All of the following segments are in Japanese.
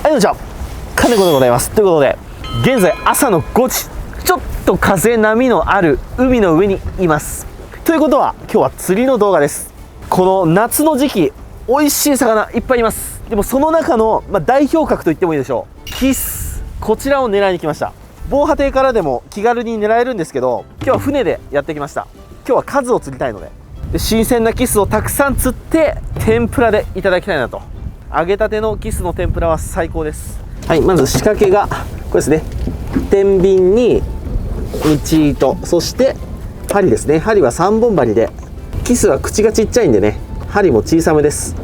はい、どうも金子でございます。ということで、現在朝の5時、ちょっと風波のある海の上にいます。ということは、今日は釣りの動画です。この夏の時期、美味しい魚いっぱいいます。でもその中の、代表格と言ってもいいでしょう。キス。こちらを狙いに来ました。防波堤からでも気軽に狙えるんですけど、今日は船でやってきました。今日は数を釣りたいので。新鮮なキスをたくさん釣って天ぷらでいただきたいなと。揚げたてのキスの天ぷらは最高です。はい、まず仕掛けがこれですね。天秤に道糸、そして針ですね。針は3本針で、キスは口がちっちゃいんでね、針も小さめです。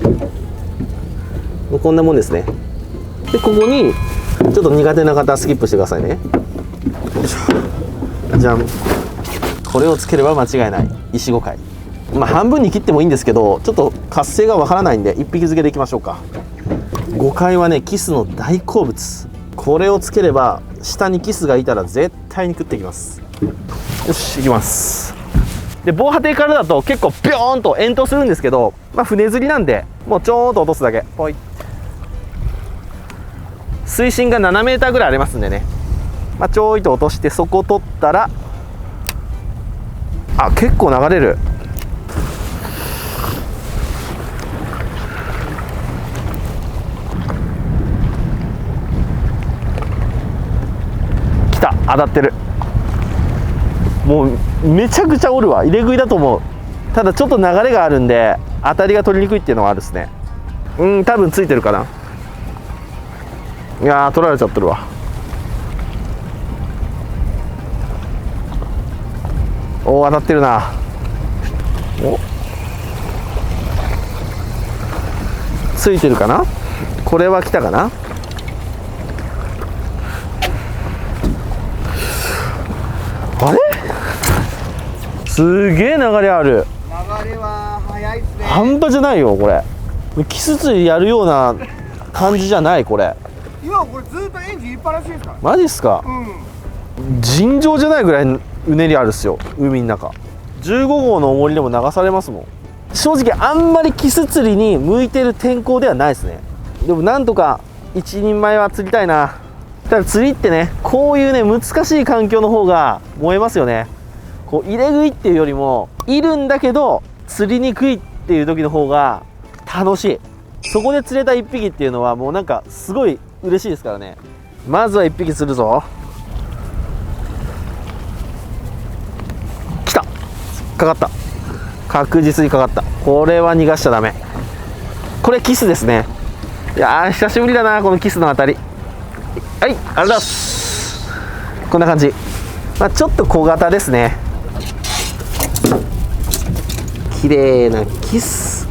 こんなもんですね。でここにちょっと苦手な方はスキップしてくださいね。よいしょ。じゃん。これをつければ間違いない石5回。半分に切ってもいいんですけど、ちょっと活性がわからないんで1匹漬けでいきましょうか。5回はね、キスの大好物。これをつければ下にキスがいたら絶対に食ってきます。よし、いきます。で防波堤からだと結構ビョーンと遠投するんですけど、船釣りなんでもうちょーんと落とすだけ。ポイ。水深が7メーターぐらいありますんでね、ちょいと落として、そこ取ったら、結構流れる。来た、当たってる。もうめちゃくちゃおるわ。入れ食いだと思う。ただちょっと流れがあるんで当たりが取りにくいっていうのはあるですね。多分ついてるかな。いやー、取られちゃってるわ。おお、当たってるな。お、ついてるかな。これは来たかな。あれ、すげえ流れある。流れは速いですね。半端じゃないよこれ。キス釣りやるような感じじゃない。これ今これずっとエンジンいっぱいらしいですから。マジっすか。尋常じゃないぐらいうねりあるっすよ、海の中。15号の重りでも流されますもん。正直あんまりキス釣りに向いてる天候ではないですね。でもなんとか一人前は釣りたいな。ただ釣りってね、こういうね難しい環境の方が燃えますよね。こう入れ食いっていうよりも、いるんだけど釣りにくいっていう時の方が楽しい。そこで釣れた1匹っていうのはもうなんかすごい嬉しいですからね。まずは1匹釣るぞ。来た、かかった。確実にかかった。これは逃がしちゃダメ。これキスですね。いやー、久しぶりだなこのキスの当たり。はい、ありがとうございます。こんな感じ。ちょっと小型ですね。綺麗なキス。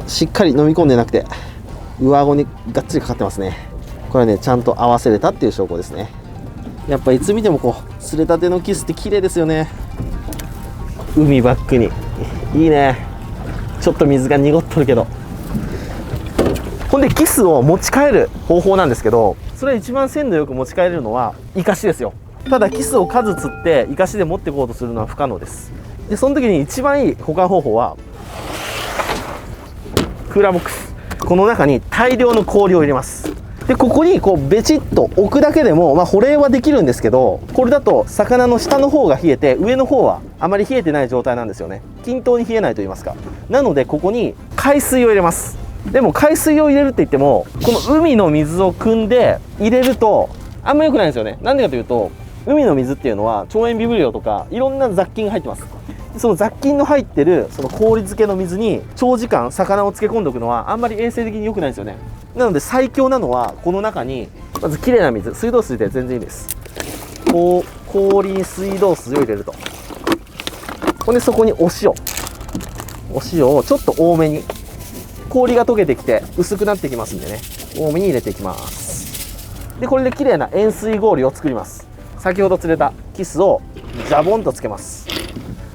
しっかり飲み込んでなくて上顎にがっつりかかってますね。これはね、ちゃんと合わせれたっていう証拠ですね。やっぱいつ見てもこう釣れたてのキスって綺麗ですよね。海バックにいいね。ちょっと水が濁っとるけど。ほんでキスを持ち帰る方法なんですけど、それ一番鮮度よく持ち帰れるのはイカシですよ。ただキスを数釣ってイカシで持っていこうとするのは不可能です。でその時に一番いい保管方法はクーラーボックス。この中に大量の氷を入れます。でここにこうベチッと置くだけでも、保冷はできるんですけど、これだと魚の下の方が冷えて上の方はあまり冷えてない状態なんですよね。均等に冷えないと言いますか。なのでここに海水を入れます。でも海水を入れるって言っても、この海の水を汲んで入れるとあんま良くないんですよね。なんでかというと、海の水っていうのは腸炎ビブリオとかいろんな雑菌が入ってます。その雑菌の入ってるその氷漬けの水に長時間魚を漬け込んでおくのはあんまり衛生的に良くないんですよね。なので最強なのは、この中にまずきれいな水、水道水で全然いいです。こう氷に水道水を入れると。ほんでそこにお塩をちょっと多めに。氷が溶けてきて薄くなってきますんでね、多めに入れていきます。でこれできれいな塩水氷を作ります。先ほど釣れたキスをジャボンとつけます。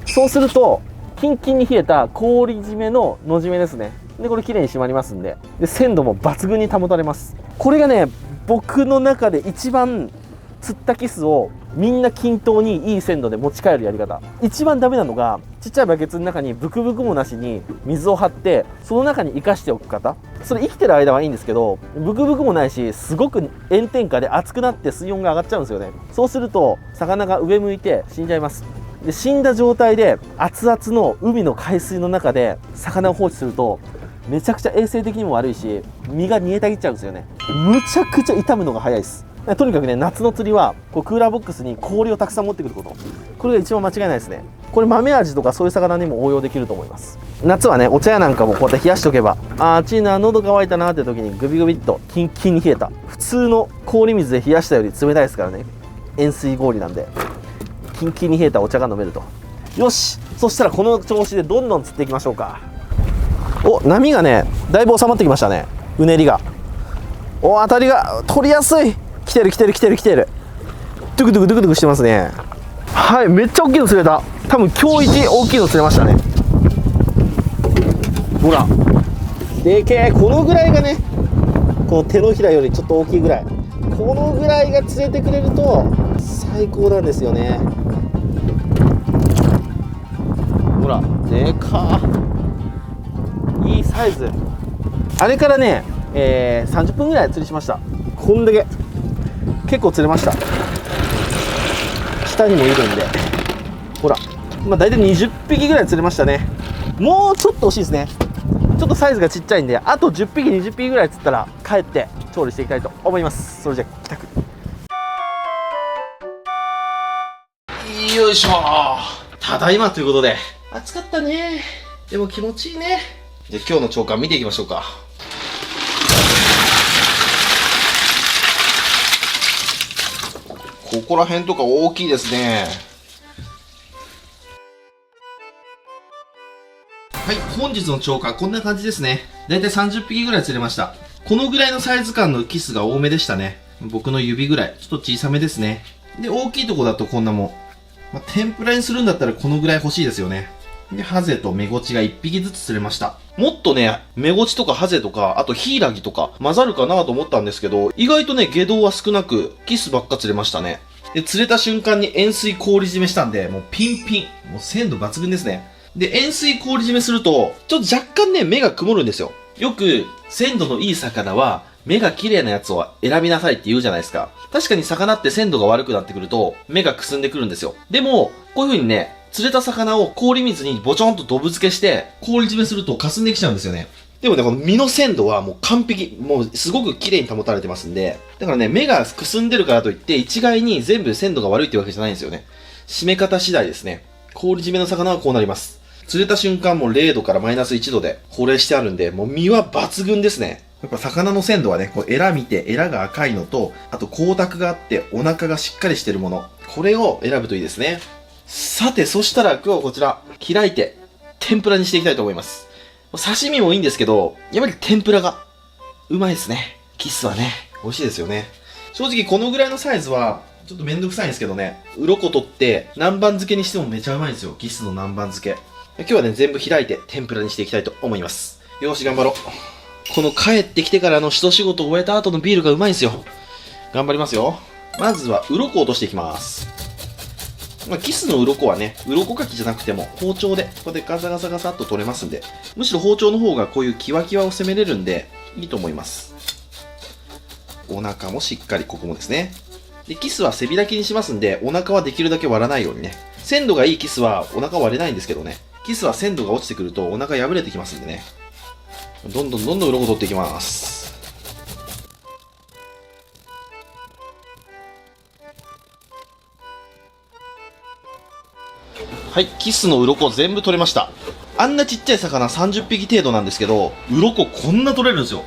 そうするとキンキンに冷えた氷締めの野締めですね。でこれきれいに締まりますんで、鮮度も抜群に保たれます。これがね、僕の中で一番釣ったキスをみんな均等にいい鮮度で持ち帰るやり方。一番ダメなのが、ちっちゃいバケツの中にブクブクもなしに水を張ってその中に生かしておく方。それ生きてる間はいいんですけど、ブクブクもないし、すごく炎天下で熱くなって水温が上がっちゃうんですよね。そうすると魚が上向いて死んじゃいます。で死んだ状態で熱々の海の海水の中で魚を放置するとめちゃくちゃ衛生的にも悪いし、身が煮えたぎっちゃうんですよね。むちゃくちゃ傷むのが早いです。とにかくね、夏の釣りはこうクーラーボックスに氷をたくさん持ってくること、これが一番間違いないですね。これ豆味とかそういう魚にも応用できると思います。夏はね、お茶屋なんかもこうやって冷やしておけば、暑いな、喉乾いたなって時にグビグビっとキンキンに冷えた、普通の氷水で冷やしたより冷たいですからね、塩水氷なんでキンキンに冷えたお茶が飲めると。よし、そしたらこの調子でどんどん釣っていきましょうか。お、波がねだいぶ収まってきましたね。うねりが、お、当たりが取りやすい。来てる来てる来てる来てる。ドゥクドゥクドゥクドゥクしてますね。はい、めっちゃ大きいの釣れた。多分今日一大きいの釣れましたね。ほらでけえ。このぐらいがね、この手のひらよりちょっと大きいぐらい、このぐらいが釣れてくれると最高なんですよね。ほらでかー、いいサイズ。あれからね、30分ぐらい釣りしました。こんだけ結構釣れました。下にもいるんで、ほら、大体20匹ぐらい釣れましたね。もうちょっと惜しいですね。ちょっとサイズがちっちゃいんで、あと10匹20匹ぐらい釣ったら帰って調理していきたいと思います。それじゃあ帰宅。よいしょ、ただいまということで、暑かったね。でも気持ちいいね。じゃあ今日の朝刊見ていきましょうか。ここら辺とか大きいですね。はい、本日の釣果こんな感じですね。だいたい30匹ぐらい釣れました。このぐらいのサイズ感のキスが多めでしたね。僕の指ぐらい、ちょっと小さめですね。で、大きいとこだとこんなもん。天ぷらにするんだったらこのぐらい欲しいですよね。で、ハゼとメゴチが1匹ずつ釣れました。もっとね、メゴチとかハゼとか、あとヒイラギとか混ざるかなと思ったんですけど、意外とね、下道は少なく、キスばっか釣れましたね。で、釣れた瞬間に塩水氷締めしたんで、もうピンピン。もう鮮度抜群ですね。で、塩水氷締めすると、ちょっと若干ね、目が曇るんですよ。よく、鮮度のいい魚は、目が綺麗なやつを選びなさいって言うじゃないですか。確かに魚って鮮度が悪くなってくると、目がくすんでくるんですよ。でも、こういう風にね、釣れた魚を氷水にボチョンとドブ漬けして、氷締めすると霞んできちゃうんですよね。でもね、この身の鮮度はもう完璧。もうすごく綺麗に保たれてますんで。だからね、目がくすんでるからといって、一概に全部鮮度が悪いってわけじゃないんですよね。締め方次第ですね。氷締めの魚はこうなります。釣れた瞬間も0度からマイナス1度で保冷してあるんで、もう身は抜群ですね。やっぱ魚の鮮度はね、こうエラ見て、エラが赤いのと、あと光沢があってお腹がしっかりしてるもの。これを選ぶといいですね。さて、そしたら今日はこちら、開いて天ぷらにしていきたいと思います。刺身もいいんですけど、やっぱり天ぷらがうまいですね。キスはね、美味しいですよね。正直このぐらいのサイズは、ちょっとめんどくさいんですけどね、鱗取って南蛮漬けにしてもめちゃうまいんですよ。キスの南蛮漬け。今日はね、全部開いて天ぷらにしていきたいと思います。よーし、頑張ろう。この帰ってきてからの一仕事を終えた後のビールがうまいんですよ。頑張りますよ。まずは鱗を落としていきます。キスの鱗はね、鱗かきじゃなくても包丁でこうやってガサガサガサっと取れますんで、むしろ包丁の方がこういうキワキワを攻めれるんでいいと思います。お腹もしっかり、ここもですね。で、キスは背開きにしますんで、お腹はできるだけ割らないようにね。鮮度がいいキスはお腹割れないんですけどね、キスは鮮度が落ちてくるとお腹破れてきますんでね。どんどんどんどん鱗取っていきます。はい、キスの鱗全部取れました。あんなちっちゃい魚30匹程度なんですけど、鱗こんな取れるんですよ。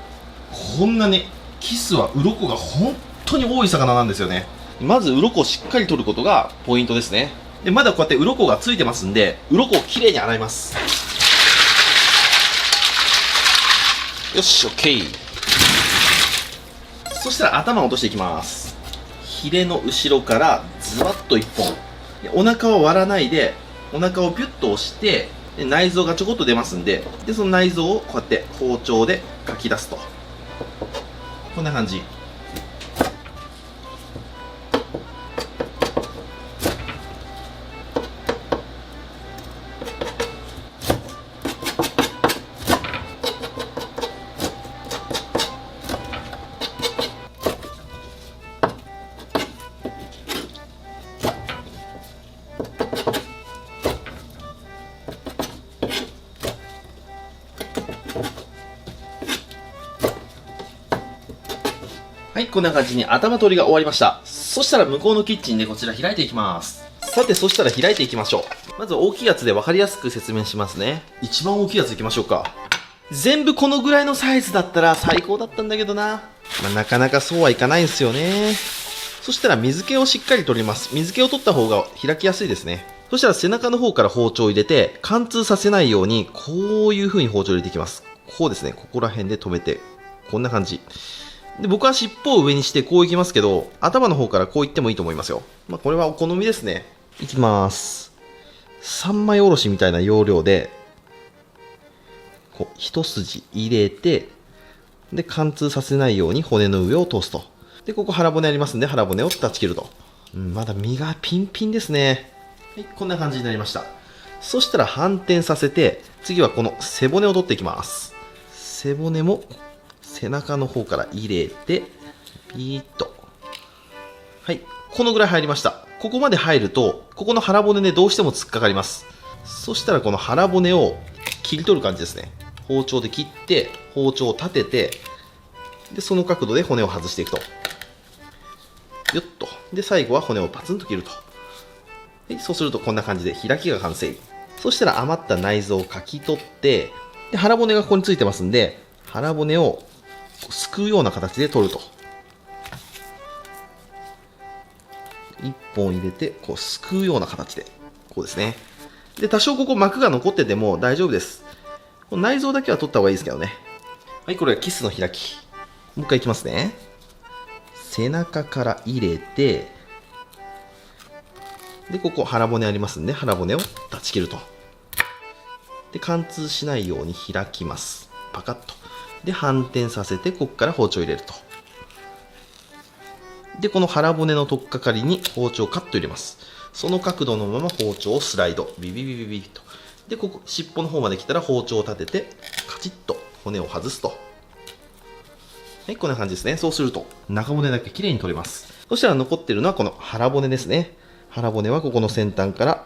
こんなね、キスは鱗が本当に多い魚なんですよね。まず鱗をしっかり取ることがポイントですね。で、まだこうやって鱗がついてますんで、鱗をきれいに洗います。よし、OK。そしたら頭を落としていきます。ヒレの後ろからズバッと1本。お腹を割らないで、お腹をピュッと押して、内臓がちょこっと出ますんで、で、その内臓をこうやって包丁でかき出すと。こんな感じ。はい、こんな感じに頭取りが終わりました。そしたら向こうのキッチンでこちら開いていきます。さて、そしたら開いていきましょう。まず大きいやつで分かりやすく説明しますね。一番大きいやついきましょうか。全部このぐらいのサイズだったら最高だったんだけどな。なかなかそうはいかないんですよね。そしたら水気をしっかり取ります。水気を取った方が開きやすいですね。そしたら背中の方から包丁を入れて、貫通させないように、こういう風に包丁を入れていきます。こうですね。ここら辺で止めて、こんな感じ。で、僕は尻尾を上にしてこういきますけど、頭の方からこういってもいいと思いますよ。これはお好みですね。いきます。三枚おろしみたいな要領で、こう、一筋入れて、で、貫通させないように骨の上を通すと。で、ここ腹骨ありますんで、腹骨を断ち切ると。まだ身がピンピンですね。はい、こんな感じになりました。そしたら反転させて、次はこの背骨を取っていきます。背骨も背中の方から入れて、ピーッと。はい、このぐらい入りました。ここまで入ると、ここの腹骨でどうしても突っかかります。そしたらこの腹骨を切り取る感じですね。包丁で切って、包丁を立てて、で、その角度で骨を外していくと。よっと。で、最後は骨をパツンと切ると。はい、そうするとこんな感じで開きが完成。そしたら余った内臓をかき取って、で、腹骨がここについてますんで、腹骨をすくうような形で取ると。一本入れて、こうすくうような形で。こうですね。で、多少ここ膜が残ってても大丈夫です。この内臓だけは取った方がいいですけどね。はい、これはキスの開き。もう一回いきますね。背中から入れて、で、ここ腹骨ありますんで、腹骨を断ち切ると。で、貫通しないように開きます。パカッと。で、反転させて、ここから包丁を入れると。で、この腹骨の取っかかりに包丁をカッと入れます。その角度のまま包丁をスライド。ビビビビビと。で、ここ、尻尾の方まで来たら包丁を立てて、カチッと骨を外すと。はい、こんな感じですね。そうすると、中骨だけ綺麗に取れます。そしたら残ってるのはこの腹骨ですね。腹骨はここの先端から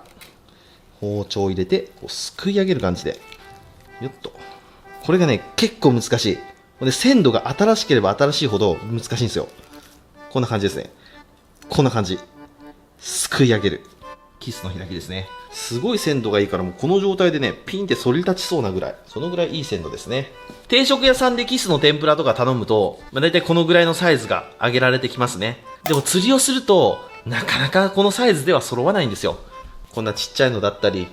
包丁を入れて、こうすくい上げる感じで。よっと。これがね、結構難しい。で、鮮度が新しければ新しいほど難しいんですよ。こんな感じですね。こんな感じ。すくい上げる。キスの開きですね。すごい鮮度がいいから、もうこの状態でね、ピンって反り立ちそうなぐらい、そのぐらいいい鮮度ですね。定食屋さんでキスの天ぷらとか頼むと、だいたいこのぐらいのサイズが揚げられてきますね。でも釣りをすると、なかなかこのサイズでは揃わないんですよ。こんなちっちゃいのだったり、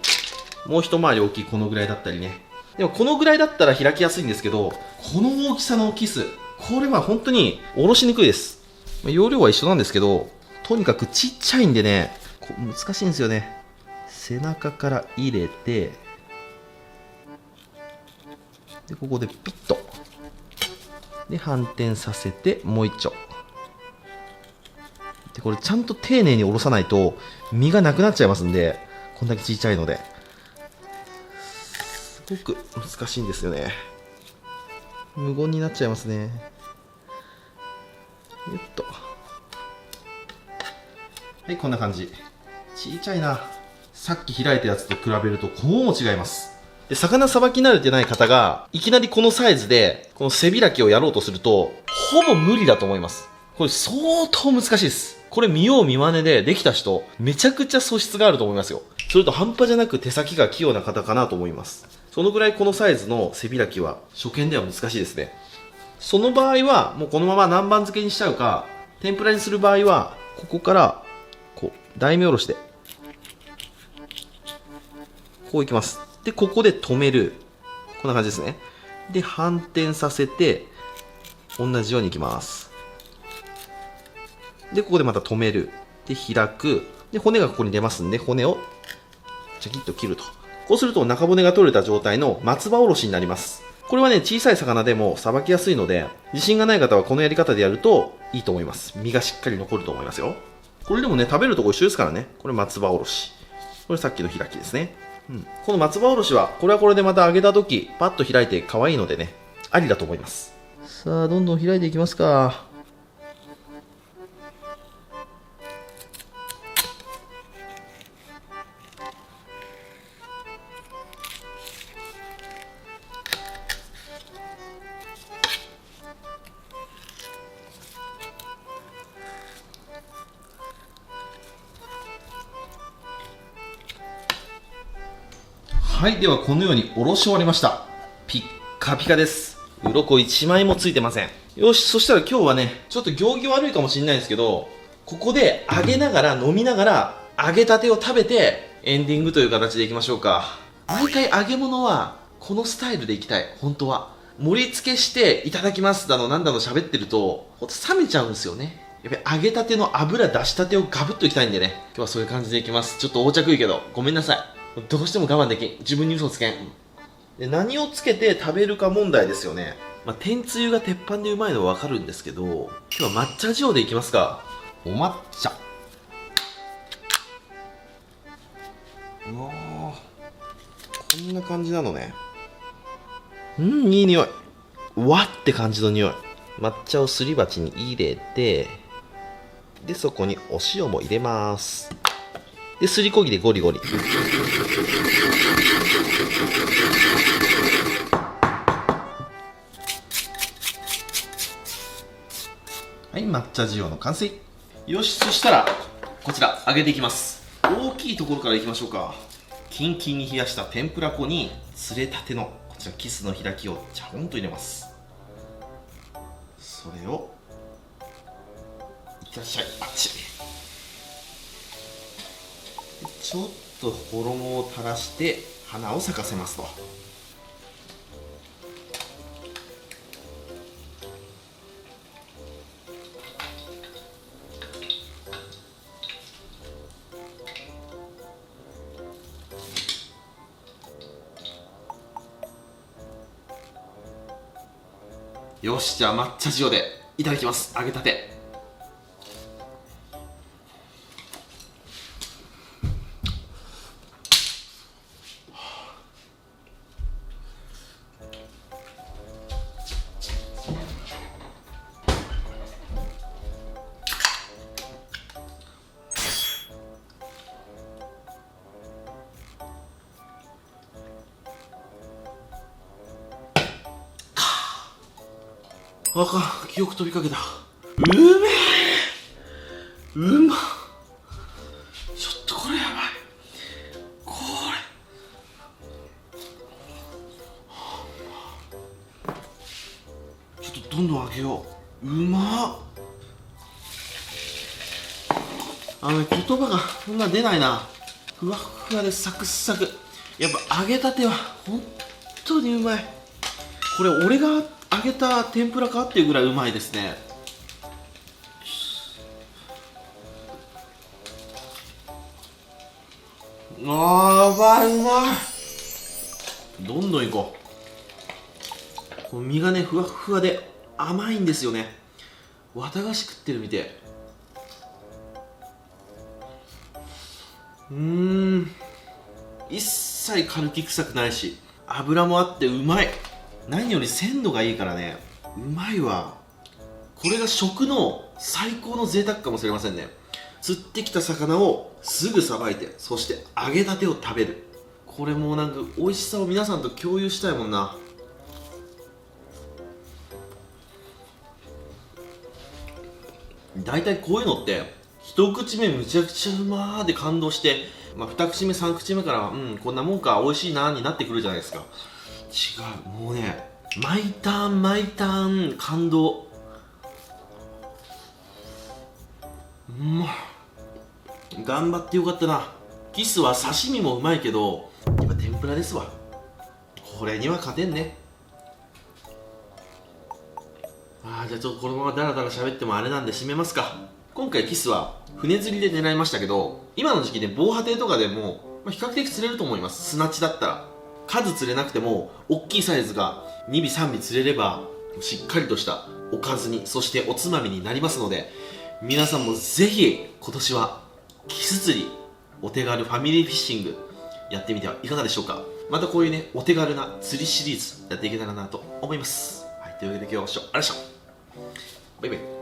もう一回り大きいこのぐらいだったりね。でもこのぐらいだったら開きやすいんですけど、この大きさのキス、これは本当におろしにくいです。容量は一緒なんですけど、とにかくちっちゃいんでね、難しいんですよね。背中から入れて、で、ここでピッと。で、反転させて、もう一丁。で、これちゃんと丁寧におろさないと、身がなくなっちゃいますんで、こんだけちっちゃいので。すごく難しいんですよね。無言になっちゃいますね。よっと。はい、こんな感じ。ちっちゃいな。さっき開いたやつと比べるとこうも違います。で、魚さばき慣れてない方がいきなりこのサイズでこの背開きをやろうとするとほぼ無理だと思います。これ相当難しいです。これ見よう見まねでできた人めちゃくちゃ素質があると思いますよ。それと半端じゃなく手先が器用な方かなと思います。そのぐらいこのサイズの背開きは初見では難しいですね。その場合はもうこのまま南蛮漬けにしちゃうか、天ぷらにする場合はここからこう大名下ろしでこういきます。で、ここで止める。こんな感じですね。で、反転させて、同じようにいきます。で、ここでまた止める。で、開く。で、骨がここに出ますんで、骨をチャキッと切ると。こうすると中骨が取れた状態の松葉おろしになります。これはね、小さい魚でもさばきやすいので、自信がない方はこのやり方でやるといいと思います。身がしっかり残ると思いますよ。これでもね、食べるとこ一緒ですからね。これ松葉おろし。これさっきの開きですね。この松葉おろしは、これはこれでまた揚げた時パッと開いて可愛いのでね、ありだと思います。さあ、どんどん開いていきますか。はい、ではこのようにおろし終わりました。ピッカピカです。鱗1枚もついてません。よし、そしたら今日はね、ちょっと行儀悪いかもしれないですけど、ここで揚げながら飲みながら揚げたてを食べてエンディングという形でいきましょうか。毎回揚げ物はこのスタイルでいきたい。本当は盛り付けしていただきますだのなんだの喋ってるとほんと冷めちゃうんですよね。やっぱり揚げたての油出したてをガブッといきたいんでね、今日はそういう感じでいきます。ちょっと横着いけどごめんなさい。どうしても我慢できん。自分に嘘つけん。で、何をつけて食べるか問題ですよね。天つゆが鉄板でうまいのはわかるんですけど、今日は抹茶塩でいきますか。お抹茶。うわー、こんな感じなのね。いい匂い。わって感じの匂い。抹茶をすり鉢に入れて、でそこにお塩も入れます。で、すりこぎでゴリゴリ。はい、抹茶塩の完成。よし、そしたらこちら揚げていきます。大きいところからいきましょうか。キンキンに冷やした天ぷら粉に釣れたてのこちらキスの開きをちゃんと入れます。それをいってらっしゃい。あっちちょっと衣を垂らして花を咲かせますと。よし、じゃあ抹茶塩でいただきます。揚げたて。あかん、記憶飛びかけた。うめえ、うまっ。ちょっとこれやばい。これちょっとどんどん揚げよう。うまっ。言葉がそんな出ないな。ふわっふわでサクサク。やっぱ揚げたては本当にうまい。これ俺が揚げた天ぷらかっていうぐらいうまいですね。うまい。どんどんいこう。この身がねふわっふわで甘いんですよね。綿菓子食ってるみて一切カルキ臭くないし油もあってうまい。何より鮮度がいいからね、うまいわ。これが食の最高の贅沢かもしれませんね。釣ってきた魚をすぐさばいて、そして揚げたてを食べる。これもうなんか美味しさを皆さんと共有したいもんな。だいたいこういうのって一口目むちゃくちゃうまーで感動して、二口目三口目からこんなもんか美味しいなーになってくるじゃないですか。違う、もうね毎ターン毎ターン感動。頑張ってよかったな。キスは刺身もうまいけどやっぱ天ぷらですわ。これには勝てんね。じゃあちょっとこのままダラダラ喋ってもあれなんで締めますか。今回キスは船釣りで狙いましたけど、今の時期で防波堤とかでも、比較的釣れると思います。砂地だったら数釣れなくても大きいサイズが2尾3尾釣れればしっかりとしたおかずに、そしておつまみになりますので、皆さんもぜひ今年はキス釣りお手軽ファミリーフィッシングやってみてはいかがでしょうか。またこういうねお手軽な釣りシリーズやっていけたらなと思います。はい、というわけで今日はありがとうございました。バイバイ。